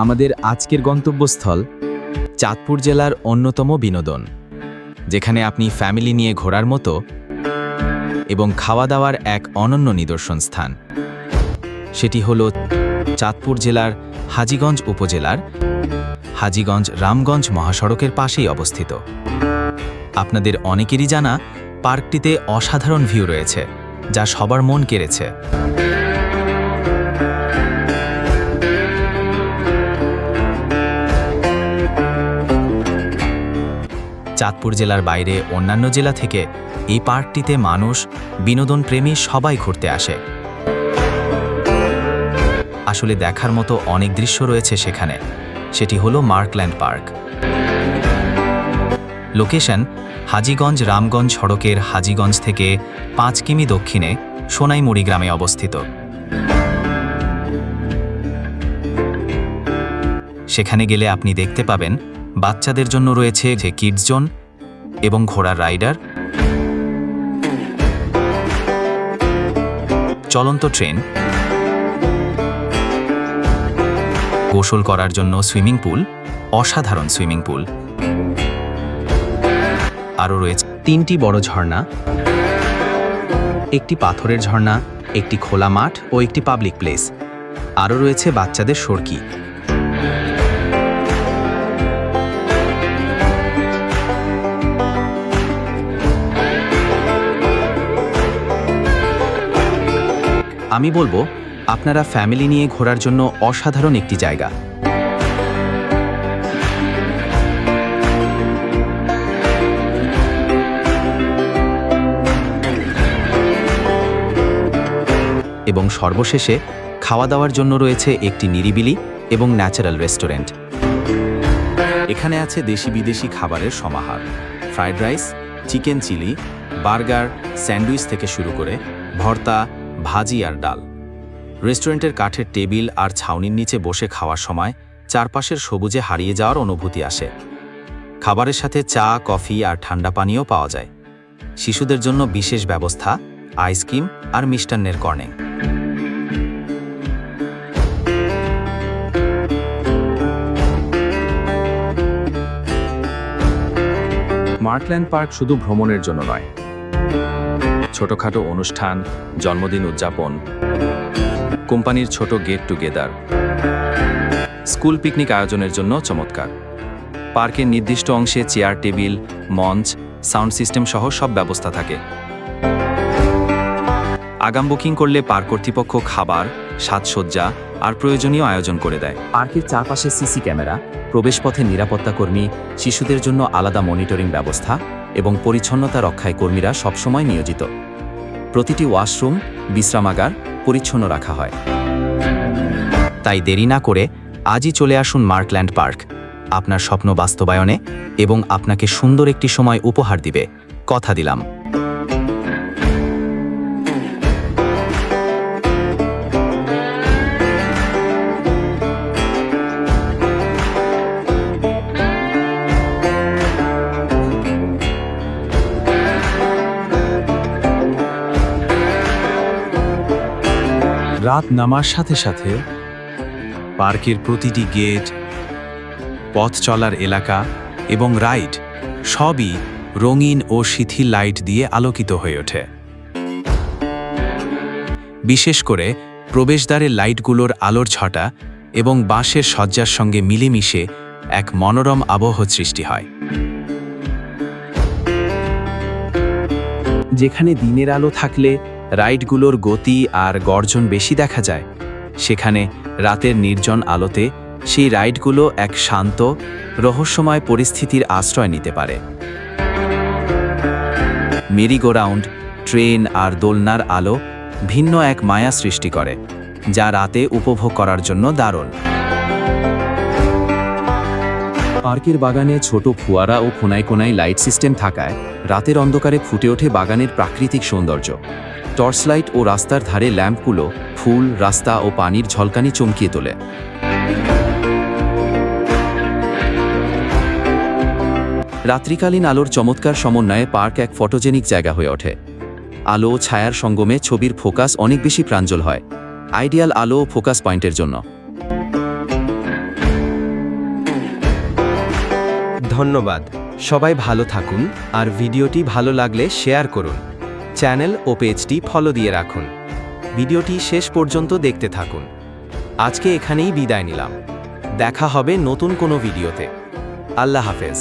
আমাদের আজকের গন্তব্যস্থল চাঁদপুর জেলার অন্যতম বিনোদন, যেখানে আপনি ফ্যামিলি নিয়ে ঘোরার মতো এবং খাওয়া দাওয়ার এক অনন্য নিদর্শন স্থান। সেটি হলো চাঁদপুর জেলার হাজীগঞ্জ উপজেলার হাজীগঞ্জ রামগঞ্জ মহাসড়কের পাশেই অবস্থিত। আপনাদের অনেকেরই জানা পার্কটিতে অসাধারণ ভিউ রয়েছে, যা সবার মন কেড়েছে। চাঁদপুর জেলার বাইরে অন্যান্য জেলা থেকে এই পার্কটিতে মানুষ, বিনোদন প্রেমী সবাই ঘুরতে আসে। আসলে দেখার মতো অনেক দৃশ্য রয়েছে সেখানে। সেটি হলো Markland park. Location Hajiganj Ramganj সড়কের হাজীগঞ্জ থেকে 5 কিমি দক্ষিণে সোনাইমুড়ি গ্রামে অবস্থিত। সেখানে গেলে আপনি দেখতে পাবেন বাচ্চাদের জন্য রয়েছে যে কিডস জোন এবং ঘোড়ার রাইডার, চলন্ত ট্রেন, গোসল করার জন্য সুইমিং পুল, অসাধারণ সুইমিং পুল। আরও রয়েছে 3টি বড় ঝর্ণা, একটি পাথরের ঝর্ণা, একটি খোলা মাঠ ও একটি পাবলিক প্লেস। আরও রয়েছে বাচ্চাদের সড়কি। আমি বলবো আপনারা ফ্যামিলি নিয়ে ঘোরার জন্য অসাধারণ একটি জায়গা। এবং সর্বশেষে খাওয়া দাওয়ার জন্য রয়েছে একটি নিরিবিলি এবং ন্যাচারাল রেস্টুরেন্ট। এখানে আছে দেশি বিদেশি খাবারের সমাহার, fried rice, chicken chilli, burger, sandwich থেকে শুরু করে ভর্তা, ভাজি আর ডাল। রেস্টুরেন্টের কাঠের টেবিল আর ছাউনির নিচে বসে খাওয়ার সময় চারপাশের সবুজে হারিয়ে যাওয়ার অনুভূতি আসে। খাবারের সাথে চা, কফি আর ঠান্ডা পানীয় পাওয়া যায়। শিশুদের জন্য বিশেষ ব্যবস্থা, আইসক্রিম আর মিষ্টান্নের কর্নার। মার্কল্যান্ড পার্ক শুধু ভ্রমণের জন্য নয়, ছোটখাটো অনুষ্ঠান, জন্মদিন উদযাপন, কোম্পানির ছোট গেট টুগেদার, স্কুল পিকনিক আয়োজনের জন্য চমৎকার। পার্কের নির্দিষ্ট অংশে চেয়ার, টেবিল, মঞ্চ, সাউন্ড সিস্টেম সহ সব ব্যবস্থা থাকে। আগাম বুকিং করলে পার্ক কর্তৃপক্ষ খাবার, সাজসজ্জা আর প্রয়োজনীয় আয়োজন করে দেয়। পার্কের চারপাশে সিসি ক্যামেরা, প্রবেশপথে নিরাপত্তা কর্মী, শিশুদের জন্য আলাদা মনিটরিং ব্যবস্থা এবং পরিচ্ছন্নতা রক্ষায় কর্মীরা সবসময় নিয়োজিত। প্রতিটি ওয়াশরুম, বিশ্রামাগার পরিচ্ছন্ন রাখা হয়। তাই দেরি না করে আজই চলে আসুন মার্কল্যান্ড পার্ক, আপনার স্বপ্ন বাস্তবায়নে এবং আপনাকে সুন্দর একটি সময় উপহার দিবে, কথা দিলাম। রাত নামার সাথে সাথে পার্কের প্রতিটি গেট, পথ চলার এলাকা এবং রাইড সবই রঙিন ও শিথিল লাইট দিয়ে আলোকিত হয়ে ওঠে। বিশেষ করে প্রবেশদ্বারের লাইটগুলোর আলোর ছটা এবং বাঁশের সজ্জার সঙ্গে মিলেমিশে এক মনোরম আবহ সৃষ্টি হয়। যেখানে দিনের আলো থাকলে রাইডগুলোর গতি আর গর্জন বেশি দেখা যায়, সেখানে রাতের নির্জন আলোতে সেই রাইডগুলো এক শান্ত, রহস্যময় পরিস্থিতির আশ্রয় নিতে পারে। মেরি-গো-রাউন্ড, ট্রেন আর দোলনার আলো ভিন্ন এক মায়া সৃষ্টি করে, যা রাতে উপভোগ করার জন্য দারুণ। পার্কের বাগানে ছোট ফোয়ারা ও কোনায় কোনায় লাইট সিস্টেম থাকায় রাতের অন্ধকারে ফুটে ওঠে বাগানের প্রাকৃতিক সৌন্দর্য। টর্চ লাইট ও রাস্তার ধারে ল্যাম্পগুলো ফুল, রাস্তা ও পানির ঝলকানি চমকিয়ে তোলে। রাত্রিকালীন আলোর চমৎকার সমন্বয়ে পার্ক এক ফটোজেনিক জায়গা হয়ে ওঠে। আলো ও ছায়ার সঙ্গমে ছবির ফোকাস অনেক বেশি প্রাঞ্জল হয়, আইডিয়াল আলো ও ফোকাস পয়েন্টের জন্য। ধন্যবাদ। সবাই ভালো থাকুন আর ভিডিওটি ভালো লাগলে শেয়ার করুন। চ্যানেল ও পেজটি ফলো দিয়ে রাখুন। ভিডিওটি শেষ পর্যন্ত দেখতে থাকুন। আজকে এখানেই বিদায় নিলাম। দেখা হবে নতুন কোনো ভিডিওতে। আল্লাহ হাফেজ।